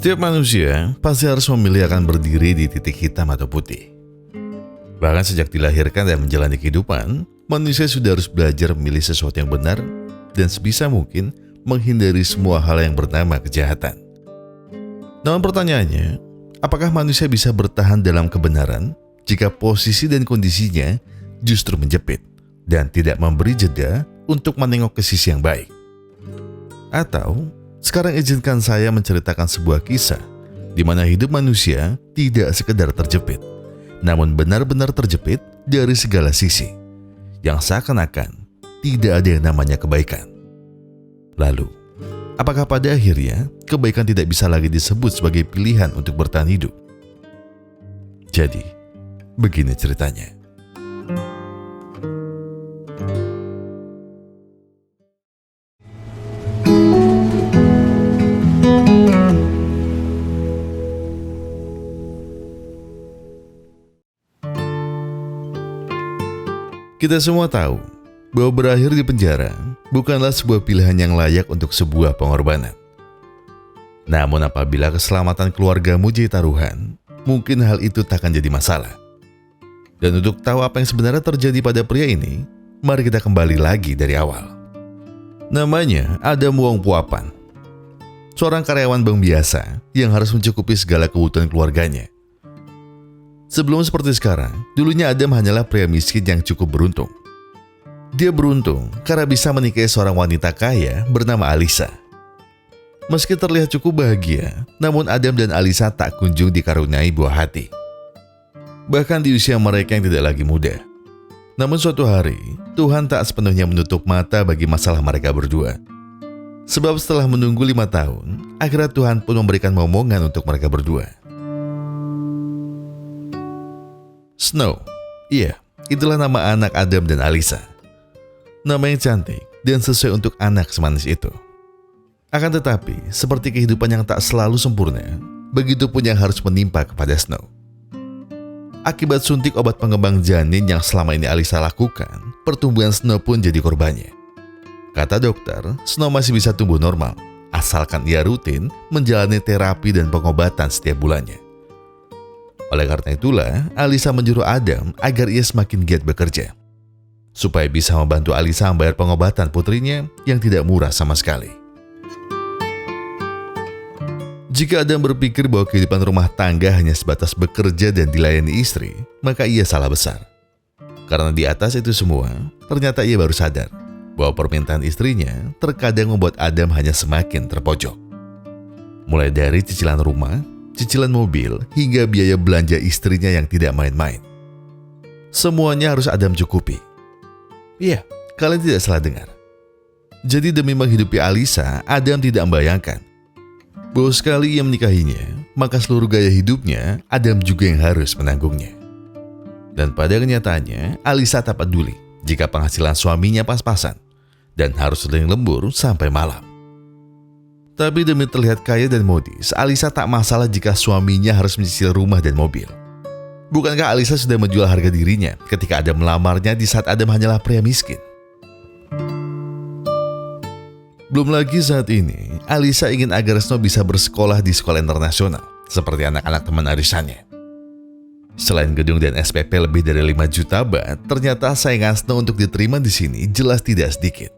Setiap manusia pasti harus memilih akan berdiri di titik hitam atau putih. Bahkan sejak dilahirkan dan menjalani kehidupan, manusia sudah harus belajar memilih sesuatu yang benar dan sebisa mungkin menghindari semua hal yang bernama kejahatan. Namun pertanyaannya, apakah manusia bisa bertahan dalam kebenaran jika posisi dan kondisinya justru menjepit dan tidak memberi jeda untuk menengok ke sisi yang baik? Atau sekarang izinkan saya menceritakan sebuah kisah di mana hidup manusia tidak sekedar terjepit, namun benar-benar terjepit dari segala sisi, yang seakan-akan tidak ada yang namanya kebaikan. Lalu, apakah pada akhirnya kebaikan tidak bisa lagi disebut sebagai pilihan untuk bertahan hidup? Jadi, begini ceritanya. Kita semua tahu bahwa berakhir di penjara bukanlah sebuah pilihan yang layak untuk sebuah pengorbanan. Namun apabila keselamatan keluargamu jadi taruhan, mungkin hal itu tak akan jadi masalah. Dan untuk tahu apa yang sebenarnya terjadi pada pria ini, mari kita kembali lagi dari awal. Namanya Adam Wong Puapan, seorang karyawan bank biasa yang harus mencukupi segala kebutuhan keluarganya. Sebelum seperti sekarang, dulunya Adam hanyalah pria miskin yang cukup beruntung. Dia beruntung karena bisa menikahi seorang wanita kaya bernama Alisa. Meski terlihat cukup bahagia, namun Adam dan Alisa tak kunjung dikaruniai buah hati. Bahkan di usia mereka yang tidak lagi muda. Namun suatu hari, Tuhan tak sepenuhnya menutup mata bagi masalah mereka berdua. Sebab setelah menunggu 5 tahun, akhirnya Tuhan pun memberikan momongan untuk mereka berdua. Snow, iya, itulah nama anak Adam dan Alisa. Nama yang cantik dan sesuai untuk anak semanis itu. Akan tetapi, seperti kehidupan yang tak selalu sempurna, begitu pun yang harus menimpa kepada Snow. Akibat suntik obat pengembang janin yang selama ini Alisa lakukan, pertumbuhan Snow pun jadi korbannya. Kata dokter, Snow masih bisa tumbuh normal, asalkan ia rutin menjalani terapi dan pengobatan setiap bulannya. Oleh karena itulah, Alisa menyuruh Adam agar ia semakin giat bekerja, supaya bisa membantu Alisa membayar pengobatan putrinya yang tidak murah sama sekali. Jika Adam berpikir bahwa kehidupan rumah tangga hanya sebatas bekerja dan dilayani istri, maka ia salah besar. Karena di atas itu semua, ternyata ia baru sadar bahwa permintaan istrinya terkadang membuat Adam hanya semakin terpojok. Mulai dari cicilan rumah, cicilan mobil, hingga biaya belanja istrinya yang tidak main-main. Semuanya harus Adam cukupi. Iya, kalian tidak salah dengar. Jadi demi menghidupi Alisa, Adam tidak membayangkan bahwa sekali ia menikahinya, maka seluruh gaya hidupnya Adam juga yang harus menanggungnya. Dan pada kenyataannya, Alisa tak peduli jika penghasilan suaminya pas-pasan dan harus sering lembur sampai malam. Tapi demi terlihat kaya dan modis, Alisa tak masalah jika suaminya harus menyicil rumah dan mobil. Bukankah Alisa sudah menjual harga dirinya ketika Adam melamarnya di saat Adam hanyalah pria miskin? Belum lagi saat ini, Alisa ingin agar Snow bisa bersekolah di sekolah internasional, seperti anak-anak teman arisannya. Selain gedung dan SPP lebih dari 5 juta baht, ternyata saingan Snow untuk diterima di sini jelas tidak sedikit.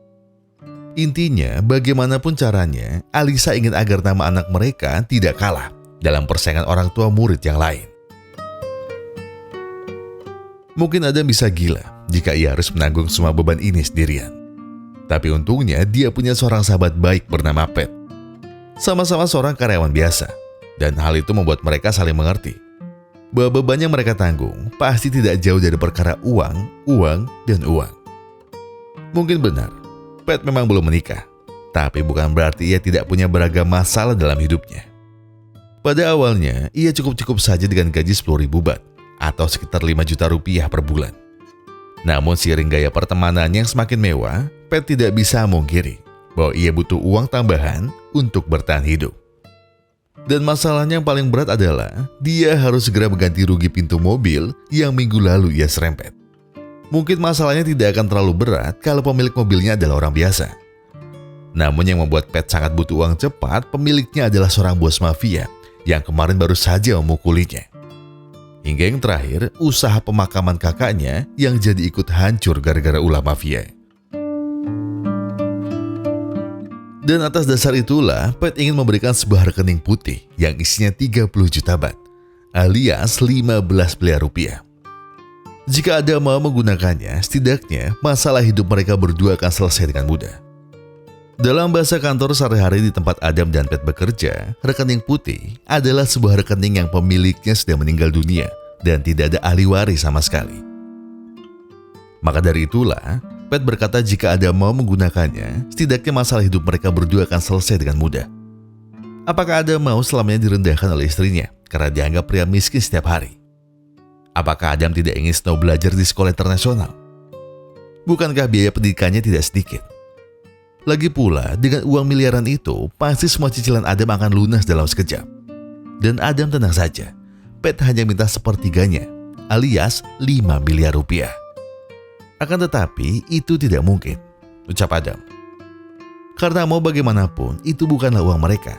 Intinya, bagaimanapun caranya, Alisa ingin agar nama anak mereka tidak kalah dalam persaingan orang tua murid yang lain. Mungkin Adam bisa gila jika ia harus menanggung semua beban ini sendirian. Tapi untungnya dia punya seorang sahabat baik bernama Pat. Sama-sama seorang karyawan biasa, dan hal itu membuat mereka saling mengerti bahwa beban yang mereka tanggung pasti tidak jauh dari perkara uang, dan uang. Mungkin benar, Pat memang belum menikah, tapi bukan berarti ia tidak punya beragam masalah dalam hidupnya. Pada awalnya, ia cukup-cukup saja dengan gaji 10.000 baht atau sekitar 5 juta rupiah per bulan. Namun seiring gaya pertemanan yang semakin mewah, Pat tidak bisa memungkiri bahwa ia butuh uang tambahan untuk bertahan hidup. Dan masalahnya yang paling berat adalah dia harus segera mengganti rugi pintu mobil yang minggu lalu ia serempet. Mungkin masalahnya tidak akan terlalu berat kalau pemilik mobilnya adalah orang biasa. Namun yang membuat Pat sangat butuh uang cepat, pemiliknya adalah seorang bos mafia yang kemarin baru saja memukulinya. Hingga yang terakhir, usaha pemakaman kakaknya yang jadi ikut hancur gara-gara ulah mafia. Dan atas dasar itulah, Pat ingin memberikan sebuah rekening putih yang isinya 30 juta baht, alias 15 miliar rupiah. Jika Adam mau menggunakannya, setidaknya masalah hidup mereka berdua akan selesai dengan mudah. Dalam bahasa kantor sehari-hari di tempat Adam dan Pat bekerja, rekening putih adalah sebuah rekening yang pemiliknya sudah meninggal dunia dan tidak ada ahli waris sama sekali. Maka dari itulah, Pat berkata jika Adam mau menggunakannya, setidaknya masalah hidup mereka berdua akan selesai dengan mudah. Apakah Adam mau selamanya direndahkan oleh istrinya karena dianggap pria miskin setiap hari? Apakah Adam tidak ingin Snow belajar di sekolah internasional? Bukankah biaya pendidikannya tidak sedikit? Lagi pula, dengan uang miliaran itu, pasti semua cicilan Adam akan lunas dalam sekejap. Dan Adam tenang saja, Pat hanya minta sepertiganya, alias 5 miliar rupiah. Akan tetapi, itu tidak mungkin, ucap Adam. Karena mau bagaimanapun, itu bukanlah uang mereka.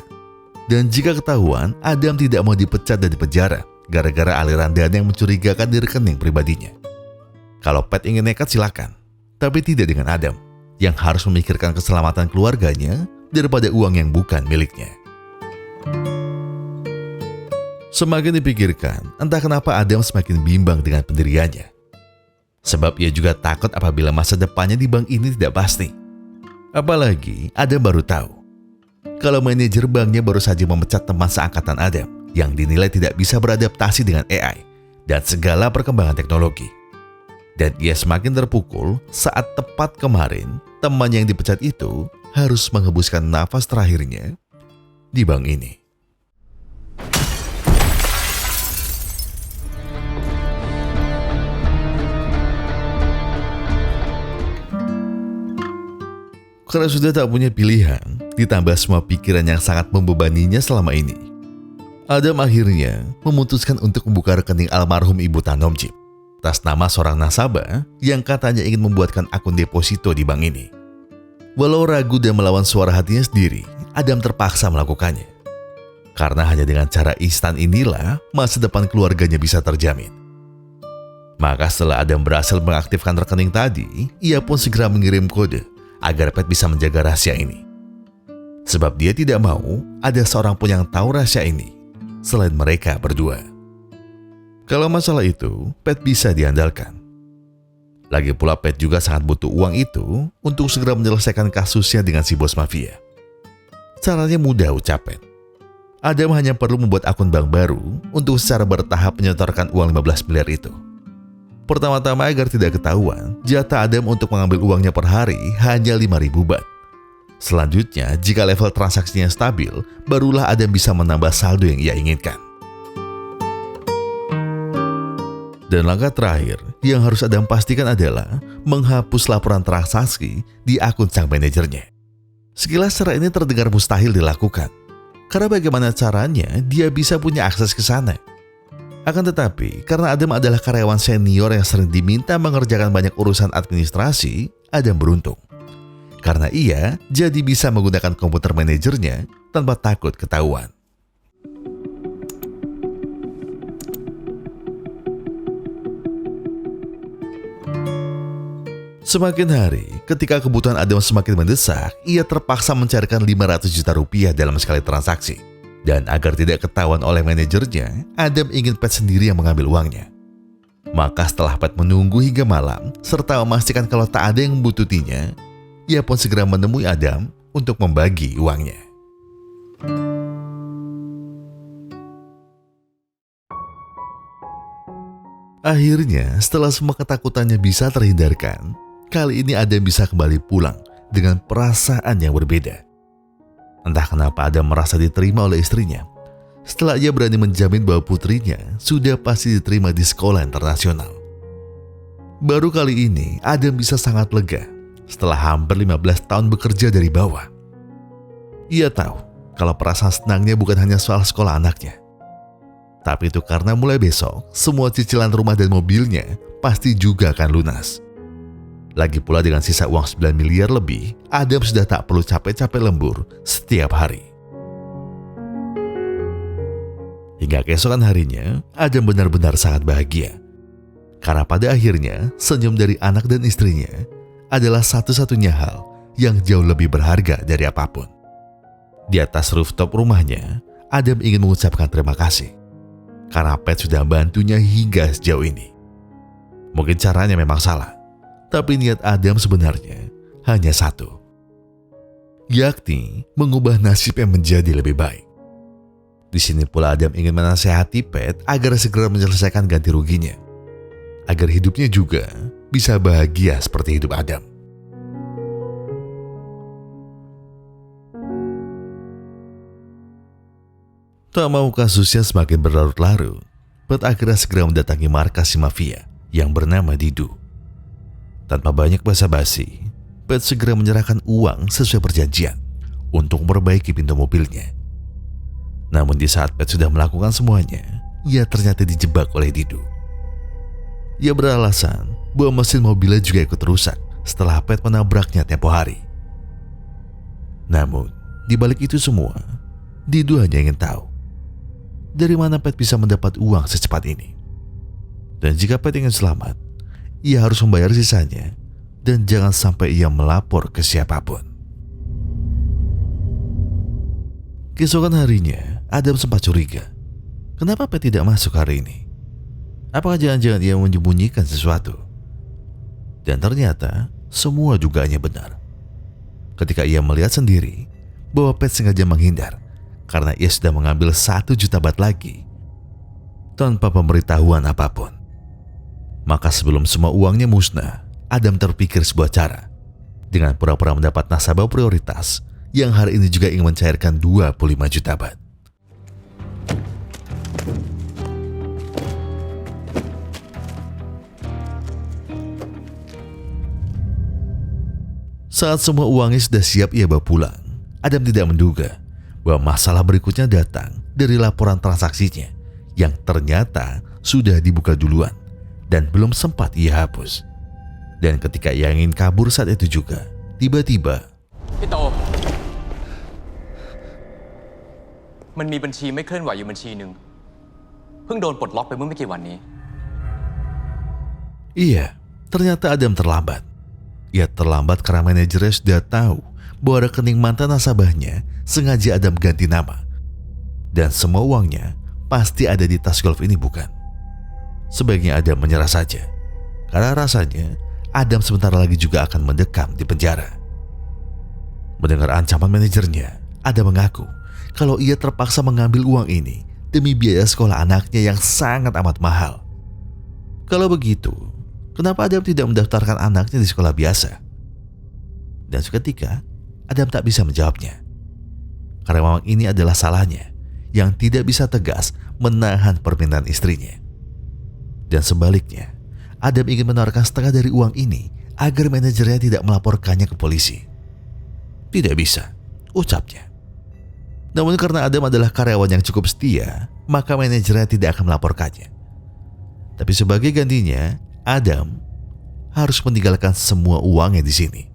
Dan jika ketahuan, Adam tidak mau dipecat dan dipenjara, gara-gara aliran dana yang mencurigakan di rekening pribadinya. Kalau Pat ingin nekat silakan, tapi tidak dengan Adam, yang harus memikirkan keselamatan keluarganya daripada uang yang bukan miliknya. Semakin dipikirkan, entah kenapa Adam semakin bimbang dengan pendiriannya. Sebab ia juga takut apabila masa depannya di bank ini tidak pasti. Apalagi Adam baru tahu kalau manajer banknya baru saja memecat teman seangkatan Adam yang dinilai tidak bisa beradaptasi dengan AI dan segala perkembangan teknologi. Dan ia semakin terpukul saat tepat kemarin temannya yang dipecat itu harus menghembuskan nafas terakhirnya di bank ini. Karena sudah tak punya pilihan, ditambah semua pikiran yang sangat membebaninya selama ini, Adam akhirnya memutuskan untuk membuka rekening almarhum Ibu Tanomjip atas nama seorang nasabah yang katanya ingin membuatkan akun deposito di bank ini. Walau ragu dan melawan suara hatinya sendiri, Adam terpaksa melakukannya. Karena hanya dengan cara instan inilah masa depan keluarganya bisa terjamin. Maka setelah Adam berhasil mengaktifkan rekening tadi, ia pun segera mengirim kode agar Pat bisa menjaga rahasia ini. Sebab dia tidak mau ada seorang pun yang tahu rahasia ini selain mereka berdua. Kalau masalah itu, Pat bisa diandalkan. Lagi pula Pat juga sangat butuh uang itu untuk segera menyelesaikan kasusnya dengan si bos mafia. Caranya mudah, ucap Pat. Adam hanya perlu membuat akun bank baru untuk secara bertahap menyetorkan uang 15 miliar itu. Pertama-tama agar tidak ketahuan, jatah Adam untuk mengambil uangnya per hari hanya 5.000 baht. Selanjutnya, jika level transaksinya stabil, barulah Adam bisa menambah saldo yang ia inginkan. Dan langkah terakhir yang harus Adam pastikan adalah menghapus laporan transaksi di akun sang manajernya. Sekilas cara ini terdengar mustahil dilakukan, karena bagaimana caranya dia bisa punya akses ke sana. Akan tetapi, karena Adam adalah karyawan senior yang sering diminta mengerjakan banyak urusan administrasi, Adam beruntung. Karena ia jadi bisa menggunakan komputer manajernya tanpa takut ketahuan. Semakin hari, ketika kebutuhan Adam semakin mendesak, ia terpaksa mencairkan 500 juta rupiah dalam sekali transaksi. Dan agar tidak ketahuan oleh manajernya, Adam ingin Pat sendiri yang mengambil uangnya. Maka setelah Pat menunggu hingga malam, serta memastikan kalau tak ada yang membutuhkannya, ia pun segera menemui Adam untuk membagi uangnya. Akhirnya, setelah semua ketakutannya bisa terhindarkan, kali ini Adam bisa kembali pulang dengan perasaan yang berbeda. Entah kenapa Adam merasa diterima oleh istrinya setelah ia berani menjamin bahwa putrinya sudah pasti diterima di sekolah internasional. Baru kali ini Adam bisa sangat lega setelah hampir 15 tahun bekerja dari bawah. Ia tahu kalau perasaan senangnya bukan hanya soal sekolah anaknya, tapi itu karena mulai besok semua cicilan rumah dan mobilnya pasti juga akan lunas. Lagi pula dengan sisa uang 9 miliar lebih, Adam sudah tak perlu capek-capek lembur setiap hari. Hingga keesokan harinya, Adam benar-benar sangat bahagia. Karena pada akhirnya, senyum dari anak dan istrinya adalah satu-satunya hal yang jauh lebih berharga dari apapun. Di atas rooftop rumahnya, Adam ingin mengucapkan terima kasih. Karena Pat sudah bantunya hingga sejauh ini. Mungkin caranya memang salah, tapi niat Adam sebenarnya hanya satu, yakni mengubah nasibnya menjadi lebih baik. Di sini pula Adam ingin menasehati Pat agar segera menyelesaikan ganti ruginya, agar hidupnya juga bisa bahagia seperti hidup Adam. Tak mau kasusnya semakin berlarut-larut, Pat akhirnya segera mendatangi markas si mafia yang bernama Didu. Tanpa banyak basa-basi, Pat segera menyerahkan uang sesuai perjanjian untuk memperbaiki pintu mobilnya. Namun di saat Pat sudah melakukan semuanya, ia ternyata dijebak oleh Didu. Ia beralasan bahwa mesin mobilnya juga ikut rusak setelah Pat menabraknya tempo hari. Namun, di balik itu semua, Didu hanya ingin tahu dari mana Pat bisa mendapat uang secepat ini. Dan jika Pat ingin selamat, ia harus membayar sisanya dan jangan sampai ia melapor ke siapapun. Keesokan harinya, Adam sempat curiga. Kenapa Pat tidak masuk hari ini? Apakah jangan-jangan ia menyembunyikan sesuatu? Dan ternyata semua dugaannya benar. Ketika ia melihat sendiri bahwa Pat sengaja menghindar karena ia sudah mengambil 1 juta baht lagi tanpa pemberitahuan apapun. Maka sebelum semua uangnya musnah, Adam terpikir sebuah cara dengan pura-pura mendapat nasabah prioritas yang hari ini juga ingin mencairkan 25 juta baht. Saat semua uangnya sudah siap ia bawa pulang, Adam tidak menduga bahwa masalah berikutnya datang dari laporan transaksinya yang ternyata sudah dibuka duluan dan belum sempat ia hapus. Dan ketika ia ingin kabur saat itu juga, tiba-tiba พี่โตมันมีบัญชีไม่เคลื่อนไหวอยู่บัญชีหนึ่งเพิ่งโดนปลดล็อกไปเมื่อไม่กี่วันนี้ Iya, ternyata Adam terlambat. Ia terlambat karena manajernya sudah tahu bahwa rekening mantan nasabahnya sengaja Adam ganti nama. Dan semua uangnya pasti ada di tas golf ini, bukan? Sebaiknya Adam menyerah saja, karena rasanya Adam sebentar lagi juga akan mendekam di penjara. Mendengar ancaman manajernya, Adam mengaku kalau ia terpaksa mengambil uang ini demi biaya sekolah anaknya yang sangat amat mahal. Kalau begitu, kenapa Adam tidak mendaftarkan anaknya di sekolah biasa? Dan seketika, Adam tak bisa menjawabnya. Karena memang ini adalah salahnya yang tidak bisa tegas menahan permintaan istrinya. Dan sebaliknya, Adam ingin menawarkan setengah dari uang ini agar manajernya tidak melaporkannya ke polisi. Tidak bisa, ucapnya. Namun karena Adam adalah karyawan yang cukup setia, maka manajernya tidak akan melaporkannya. Tapi sebagai gantinya, Adam harus meninggalkan semua uangnya di sini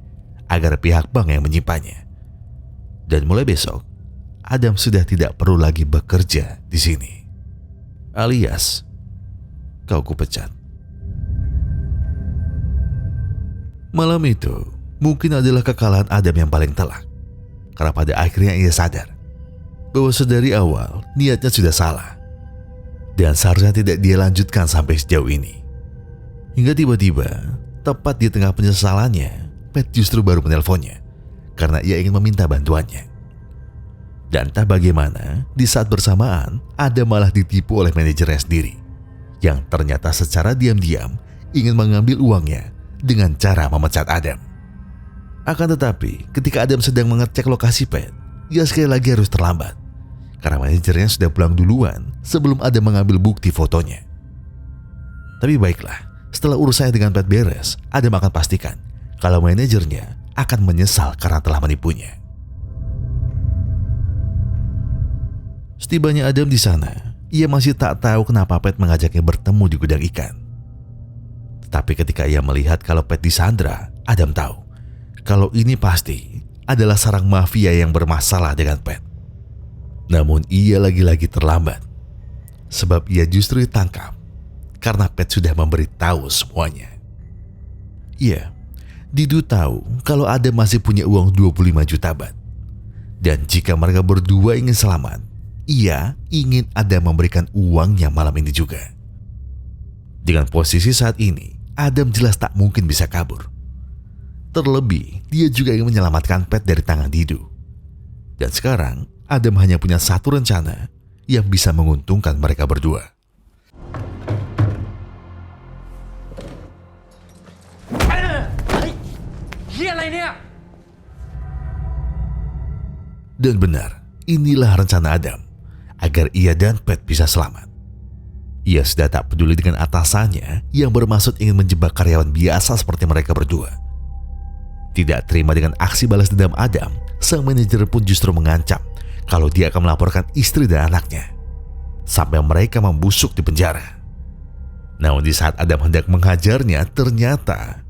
agar pihak bank yang menyimpannya. Dan mulai besok, Adam sudah tidak perlu lagi bekerja di sini. Alias, kau kupecat. Malam itu mungkin adalah kekalahan Adam yang paling telak. Karena pada akhirnya ia sadar bahwa sedari awal niatnya sudah salah. Dan seharusnya tidak dia lanjutkan sampai sejauh ini. Hingga tiba-tiba, tepat di tengah penyesalannya, Pat justru baru menelponnya karena ia ingin meminta bantuannya. Dan entah bagaimana, di saat bersamaan, Adam malah ditipu oleh manajernya sendiri yang ternyata secara diam-diam ingin mengambil uangnya dengan cara memecat Adam. Akan tetapi, ketika Adam sedang mengecek lokasi Pat, ia sekali lagi harus terlambat karena manajernya sudah pulang duluan sebelum Adam mengambil bukti fotonya. Tapi baiklah, setelah urusannya dengan Pat beres, Adam akan pastikan kalau manajernya akan menyesal karena telah menipunya. Setibanya Adam di sana, ia masih tak tahu kenapa Pat mengajaknya bertemu di gudang ikan. Tetapi ketika ia melihat kalau Pat disandra Adam tahu kalau ini pasti adalah sarang mafia yang bermasalah dengan Pat. Namun ia lagi-lagi terlambat, sebab ia justru ditangkap karena Pat sudah memberitahu semuanya. Iya, Didu tahu kalau Adam masih punya uang 25 juta bat. Dan jika mereka berdua ingin selamat, ia ingin Adam memberikan uangnya malam ini juga. Dengan posisi saat ini, Adam jelas tak mungkin bisa kabur. Terlebih, dia juga ingin menyelamatkan Pat dari tangan Didu. Dan sekarang, Adam hanya punya satu rencana yang bisa menguntungkan mereka berdua. Dan benar, inilah rencana Adam agar ia dan Pat bisa selamat. Ia sudah tak peduli dengan atasannya yang bermaksud ingin menjebak karyawan biasa seperti mereka berdua. Tidak terima dengan aksi balas dendam Adam, sang manajer pun justru mengancam kalau dia akan melaporkan istri dan anaknya, sampai mereka membusuk di penjara. Namun di saat Adam hendak menghajarnya, ternyata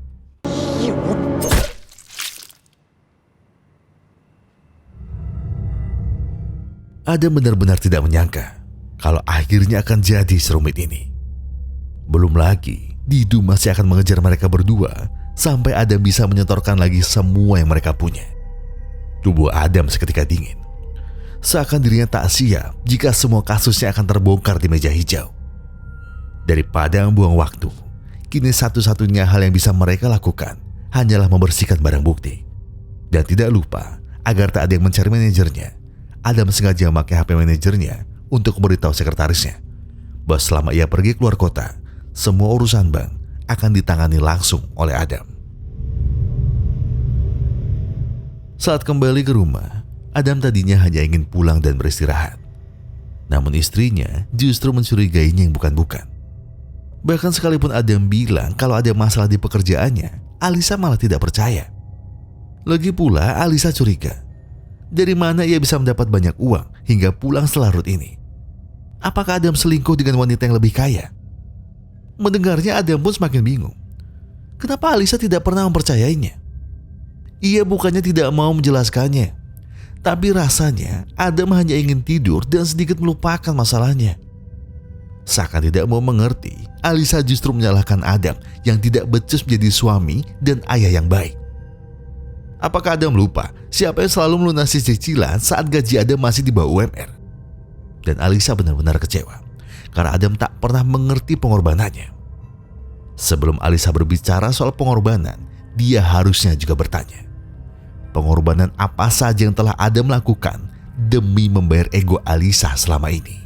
Adam benar-benar tidak menyangka kalau akhirnya akan jadi serumit ini. Belum lagi, Didu masih akan mengejar mereka berdua sampai Adam bisa menyetorkan lagi semua yang mereka punya. Tubuh Adam seketika dingin. Seakan dirinya tak siap jika semua kasusnya akan terbongkar di meja hijau. Daripada membuang waktu, kini satu-satunya hal yang bisa mereka lakukan hanyalah membersihkan barang bukti. Dan tidak lupa, agar tak ada yang mencari manajernya, Adam sengaja memakai HP manajernya untuk memberitahu sekretarisnya bahwa selama ia pergi keluar kota, semua urusan bank akan ditangani langsung oleh Adam. Saat kembali ke rumah, Adam tadinya hanya ingin pulang dan beristirahat. Namun istrinya justru mencurigainya yang bukan-bukan. Bahkan sekalipun Adam bilang kalau ada masalah di pekerjaannya, Alisa malah tidak percaya. Lagi pula Alisa curiga, dari mana ia bisa mendapat banyak uang hingga pulang selarut ini? Apakah Adam selingkuh dengan wanita yang lebih kaya? Mendengarnya Adam pun semakin bingung. Kenapa Alisa tidak pernah mempercayainya? Ia bukannya tidak mau menjelaskannya, tapi rasanya Adam hanya ingin tidur dan sedikit melupakan masalahnya. Seakan tidak mau mengerti, Alisa justru menyalahkan Adam yang tidak becus menjadi suami dan ayah yang baik. Apakah Adam lupa siapa yang selalu melunasi cicilan saat gaji Adam masih di bawah UMR? Dan Alisa benar-benar kecewa karena Adam tak pernah mengerti pengorbanannya. Sebelum Alisa berbicara soal pengorbanan, dia harusnya juga bertanya, pengorbanan apa saja yang telah Adam lakukan demi membayar ego Alisa selama ini?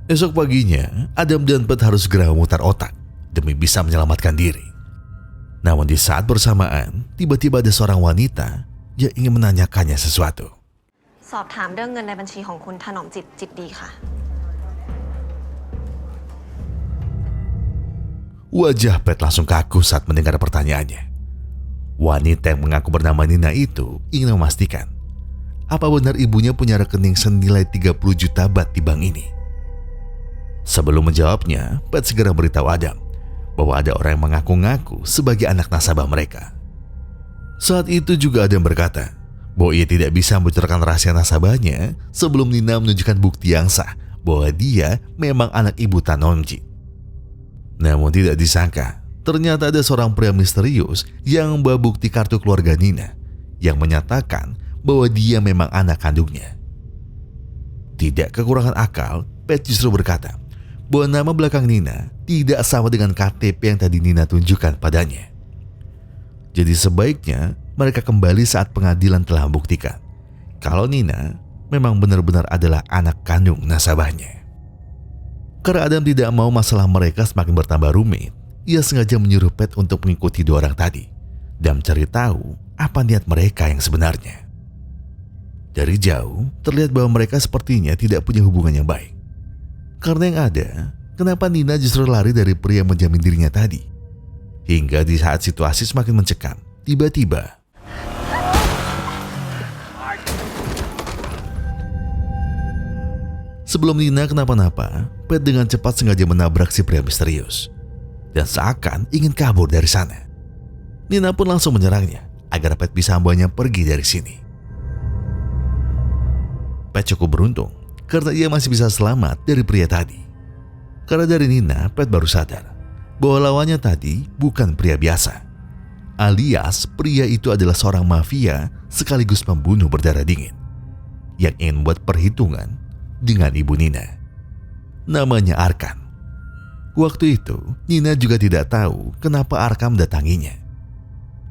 Esok paginya, Adam dan Pat harus segera memutar otak demi bisa menyelamatkan diri. Namun di saat bersamaan, tiba-tiba ada seorang wanita yang ingin menanyakannya sesuatu. สอบถามเรื่องเงินในบัญชีของคุณถนอมจิตจิตดีค่ะ Wajah Pat langsung kaku saat mendengar pertanyaannya. Wanita yang mengaku bernama Nina itu ingin memastikan apa benar ibunya punya rekening senilai 30 juta bat di bank ini. Sebelum menjawabnya, Pat segera beritahu Adam bahwa ada orang yang mengaku-ngaku sebagai anak nasabah mereka. Saat itu juga Adam berkata bahwa ia tidak bisa membocorkan rahasia nasabahnya sebelum Nina menunjukkan bukti yang sah bahwa dia memang anak ibu Tanomji. Namun tidak disangka, ternyata ada seorang pria misterius yang membawa bukti kartu keluarga Nina yang menyatakan bahwa dia memang anak kandungnya. Tidak kekurangan akal, Pat justru berkata bahwa nama belakang Nina tidak sama dengan KTP yang tadi Nina tunjukkan padanya. Jadi sebaiknya mereka kembali saat pengadilan telah membuktikan kalau Nina memang benar-benar adalah anak kandung nasabahnya. Karena Adam tidak mau masalah mereka semakin bertambah rumit, ia sengaja menyuruh Pat untuk mengikuti dua orang tadi dan mencari tahu apa niat mereka yang sebenarnya. Dari jauh, terlihat bahwa mereka sepertinya tidak punya hubungan yang baik. Karena yang ada, kenapa Nina justru lari dari pria yang menjamin dirinya tadi? Hingga di saat situasi semakin mencekam, tiba-tiba sebelum Nina kenapa-napa, Pat dengan cepat sengaja menabrak si pria misterius. dan seakan ingin kabur dari sana. Nina pun langsung menyerangnya agar Pat bisa membawanya pergi dari sini. Pat cukup beruntung karena ia masih bisa selamat dari pria tadi. Karena dari Nina, Pat baru sadar bahwa lawannya tadi bukan pria biasa. Alias pria itu adalah seorang mafia sekaligus pembunuh berdarah dingin yang ingin membuat perhitungan dengan ibu Nina. Namanya Arkan. Waktu itu, Nina juga tidak tahu kenapa Arkan mendatanginya.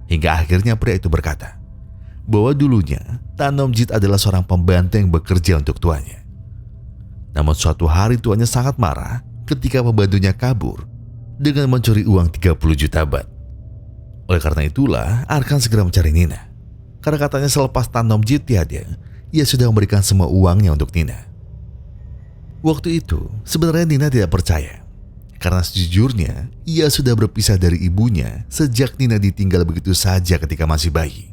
Hingga akhirnya pria itu berkata bahwa dulunya Tanomjit adalah seorang pembantu yang bekerja untuk tuannya. Namun suatu hari tuannya sangat marah ketika pembantunya kabur dengan mencuri uang 30 juta baht. Oleh karena itulah, Arkan segera mencari Nina. Karena katanya selepas Tanomjit tiada, ia sudah memberikan semua uangnya untuk Nina. Waktu itu, sebenarnya Nina tidak percaya. Karena sejujurnya, ia sudah berpisah dari ibunya sejak Nina ditinggal begitu saja ketika masih bayi.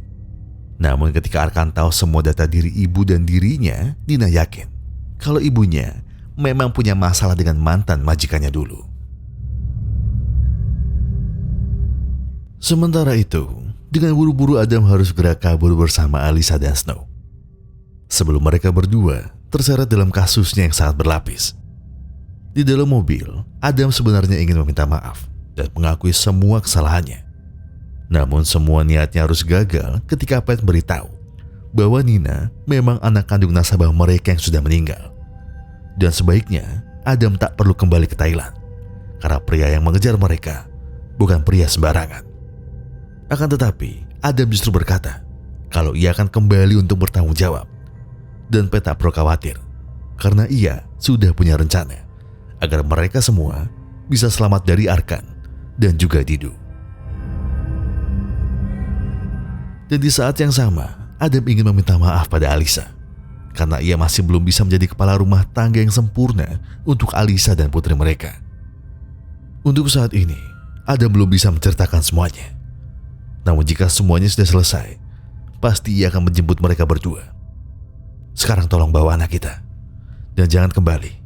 Namun ketika Arkan tahu semua data diri ibu dan dirinya, Nina yakin kalau ibunya memang punya masalah dengan mantan majikannya dulu. Sementara itu, dengan buru-buru Adam harus segera kabur bersama Alisa dan Snow. Sebelum mereka berdua terseret dalam kasusnya yang sangat berlapis. Di dalam mobil, Adam sebenarnya ingin meminta maaf dan mengakui semua kesalahannya. Namun semua niatnya harus gagal ketika Pat beritahu bahwa Nina memang anak kandung nasabah mereka yang sudah meninggal. Dan sebaiknya Adam tak perlu kembali ke Thailand karena pria yang mengejar mereka bukan pria sembarangan. Akan tetapi, Adam justru berkata kalau ia akan kembali untuk bertanggung jawab. Dan Pat tak perlu khawatir karena ia sudah punya rencana agar mereka semua bisa selamat dari Arkan dan juga Didu. Dan di saat yang sama, Adam ingin meminta maaf pada Alisa karena ia masih belum bisa menjadi kepala rumah tangga yang sempurna untuk Alisa dan putri mereka. Untuk saat ini, Adam belum bisa menceritakan semuanya. Namun jika semuanya sudah selesai, pasti ia akan menjemput mereka berdua. Sekarang tolong bawa anak kita dan jangan kembali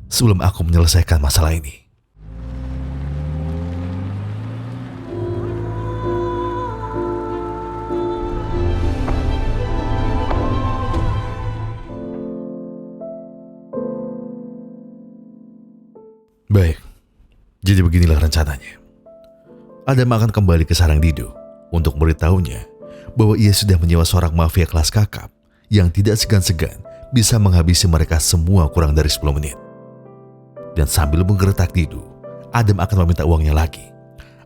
sebelum aku menyelesaikan masalah ini. Baik, jadi beginilah rencananya. Adam akan kembali ke sarang Didu untuk memberitahunya bahwa ia sudah menyewa seorang mafia kelas kakap yang tidak segan-segan bisa menghabisi mereka semua kurang dari 10 menit. Dan sambil menggeretak Didu, Adam akan meminta uangnya lagi.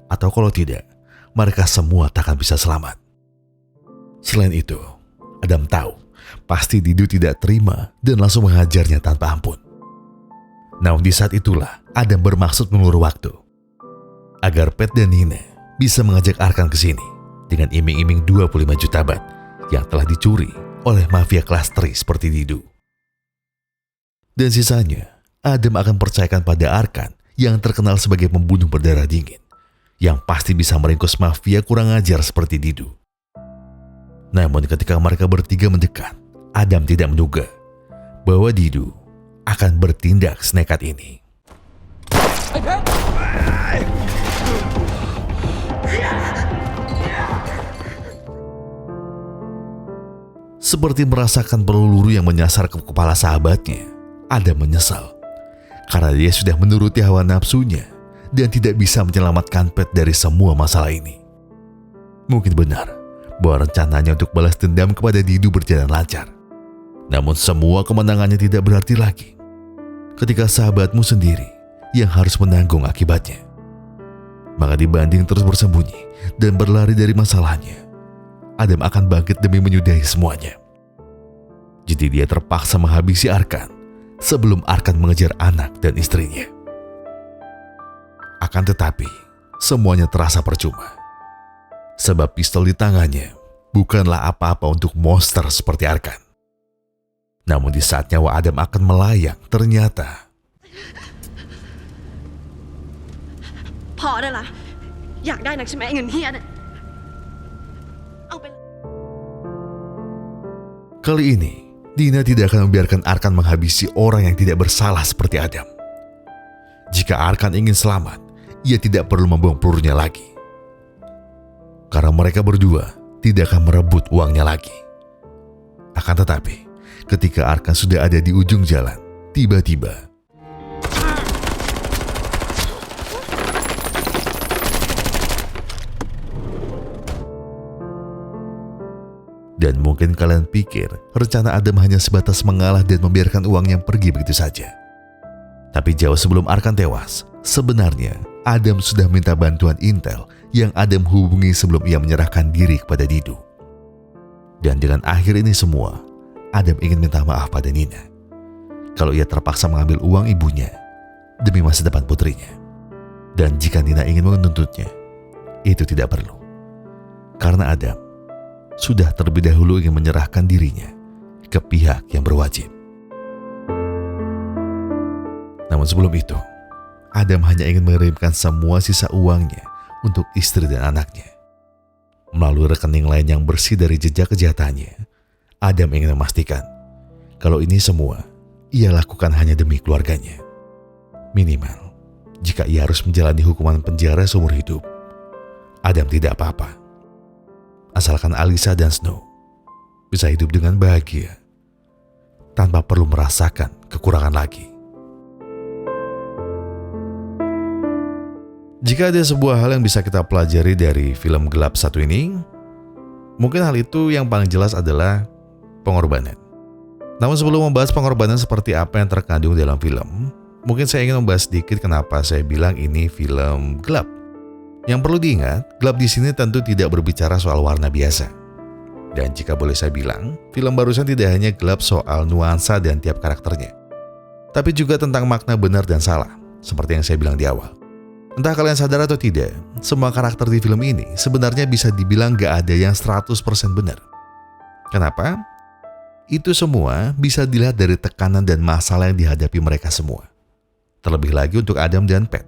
Atau kalau tidak, mereka semua tak akan bisa selamat. Selain itu, Adam tahu pasti Didu tidak terima dan langsung menghajarnya tanpa ampun. Namun di saat itulah Adam bermaksud mengulur waktu agar Pat dan Nina bisa mengajak Arkan ke sini dengan iming-iming 25 juta baht yang telah dicuri oleh mafia kelas 3 seperti Didu. Dan sisanya, Adam akan percayakan pada Arkan yang terkenal sebagai pembunuh berdarah dingin yang pasti bisa meringkus mafia kurang ajar seperti Didu. Namun ketika mereka bertiga mendekat, Adam tidak menduga bahwa Didu akan bertindak senekat ini. Seperti merasakan peluru yang menyasar ke kepala sahabatnya, Adam menyesal karena dia sudah menuruti hawa nafsunya dan tidak bisa menyelamatkan Pat dari semua masalah ini. Mungkin benar bahwa rencananya untuk balas dendam kepada Didu berjalan lancar. Namun semua kemenangannya tidak berarti lagi ketika sahabatmu sendiri yang harus menanggung akibatnya. Maka dibanding terus bersembunyi dan berlari dari masalahnya, Adam akan bangkit demi menyudahi semuanya. Jadi dia terpaksa menghabisi Arkan sebelum Arkan mengejar anak dan istrinya. Akan tetapi, semuanya terasa percuma. Sebab pistol di tangannya bukanlah apa-apa untuk monster seperti Arkan. Namun di saat nyawa Adam akan melayang, ternyata พอได้ละอยากได้นักใช่ไหมไอ้เงินเฮียเนี่ยเอาไป kali ini Nina tidak akan membiarkan Arkan menghabisi orang yang tidak bersalah seperti Adam. Jika Arkan ingin selamat, ia tidak perlu membuang pelurunya lagi. Karena mereka berdua tidak akan merebut uangnya lagi. Akan tetapi, ketika Arkan sudah ada di ujung jalan, tiba-tiba dan mungkin kalian pikir rencana Adam hanya sebatas mengalah dan membiarkan uangnya pergi begitu saja. Tapi jauh sebelum Arkan tewas, sebenarnya Adam sudah minta bantuan intel yang Adam hubungi sebelum ia menyerahkan diri kepada Didu. Dan dengan akhir ini semua, Adam ingin minta maaf pada Nina kalau ia terpaksa mengambil uang ibunya demi masa depan putrinya. Dan jika Nina ingin menuntutnya, itu tidak perlu. Karena Adam sudah terlebih dahulu ingin menyerahkan dirinya ke pihak yang berwajib. Namun sebelum itu, Adam hanya ingin mengirimkan semua sisa uangnya untuk istri dan anaknya. Melalui rekening lain yang bersih dari jejak kejahatannya, Adam ingin memastikan kalau ini semua ia lakukan hanya demi keluarganya. Minimal, jika ia harus menjalani hukuman penjara seumur hidup, Adam tidak apa-apa. Asalkan Alisa dan Snow bisa hidup dengan bahagia tanpa perlu merasakan kekurangan lagi. Jika ada sebuah hal yang bisa kita pelajari dari film gelap satu ini, mungkin hal itu yang paling jelas adalah pengorbanan. Namun sebelum membahas pengorbanan seperti apa yang terkandung dalam film, mungkin saya ingin membahas sedikit kenapa saya bilang ini film gelap. Yang perlu diingat, gelap di sini tentu tidak berbicara soal warna biasa. Dan jika boleh saya bilang, film barusan tidak hanya gelap soal nuansa dan tiap karakternya, tapi juga tentang makna benar dan salah, seperti yang saya bilang di awal. Entah kalian sadar atau tidak, semua karakter di film ini sebenarnya bisa dibilang gak ada yang 100% benar. Kenapa? Itu semua bisa dilihat dari tekanan dan masalah yang dihadapi mereka semua. Terlebih lagi untuk Adam dan Pat.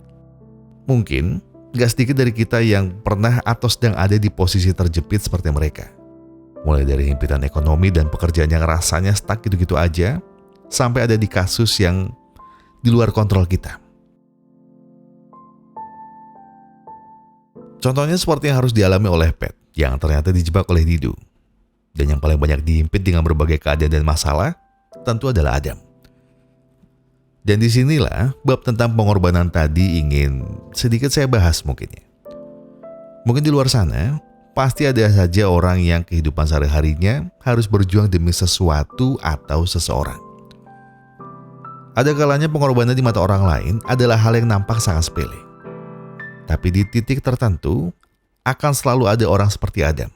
Mungkin gak sedikit dari kita yang pernah atau sedang ada di posisi terjepit seperti mereka. Mulai dari himpitan ekonomi dan pekerjaan yang rasanya stuck gitu-gitu aja, sampai ada di kasus yang di luar kontrol kita. Contohnya seperti yang harus dialami oleh Pat, yang ternyata dijebak oleh Didu. Dan yang paling banyak dihimpit dengan berbagai keadaan dan masalah, tentu adalah Adam. Dan disinilah bab tentang pengorbanan tadi ingin sedikit saya bahas mungkinnya. Mungkin di luar sana, pasti ada saja orang yang kehidupan sehari-harinya harus berjuang demi sesuatu atau seseorang. Ada kalanya pengorbanan di mata orang lain adalah hal yang nampak sangat sepele. Tapi di titik tertentu, akan selalu ada orang seperti Adam,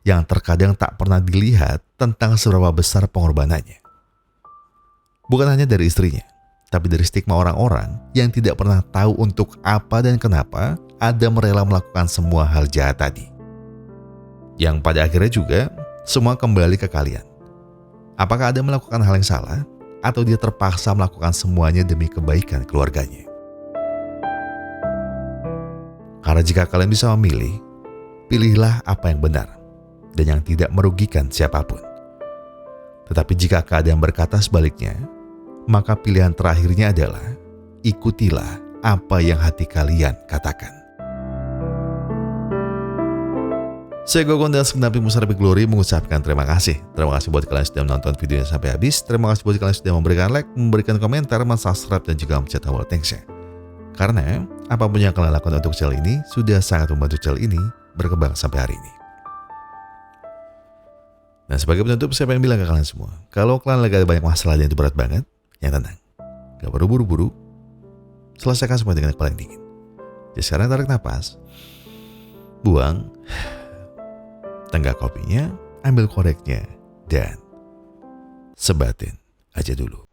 yang terkadang tak pernah dilihat tentang seberapa besar pengorbanannya. Bukan hanya dari istrinya, tapi dari stigma orang-orang yang tidak pernah tahu untuk apa dan kenapa Adam rela melakukan semua hal jahat tadi. Yang pada akhirnya juga semua kembali ke kalian. Apakah Adam melakukan hal yang salah atau dia terpaksa melakukan semuanya demi kebaikan keluarganya? Karena jika kalian bisa memilih, pilihlah apa yang benar dan yang tidak merugikan siapapun. Tetapi jika keadaan berkata sebaliknya, maka pilihan terakhirnya adalah ikutilah apa yang hati kalian katakan. Saya Gogon dan segenap tim Musarabi Glory mengucapkan terima kasih. Terima kasih buat kalian yang sudah menonton videonya sampai habis. Terima kasih buat kalian yang sudah memberikan like, memberikan komentar, subscribe, dan juga mencet tombol thanks-nya. Karena apapun yang kalian lakukan untuk channel ini sudah sangat membantu channel ini berkembang sampai hari ini. Nah, sebagai penutup saya pengen bilang ke kalian semua, kalau kalian lagi ada banyak masalah dan itu berat banget, yang tenang, gak perlu buru-buru, selesaikan semua dengan kepala yang dingin. Jadi sekarang tarik nafas, buang, tenggak kopinya, ambil koreknya, dan sebatin aja dulu.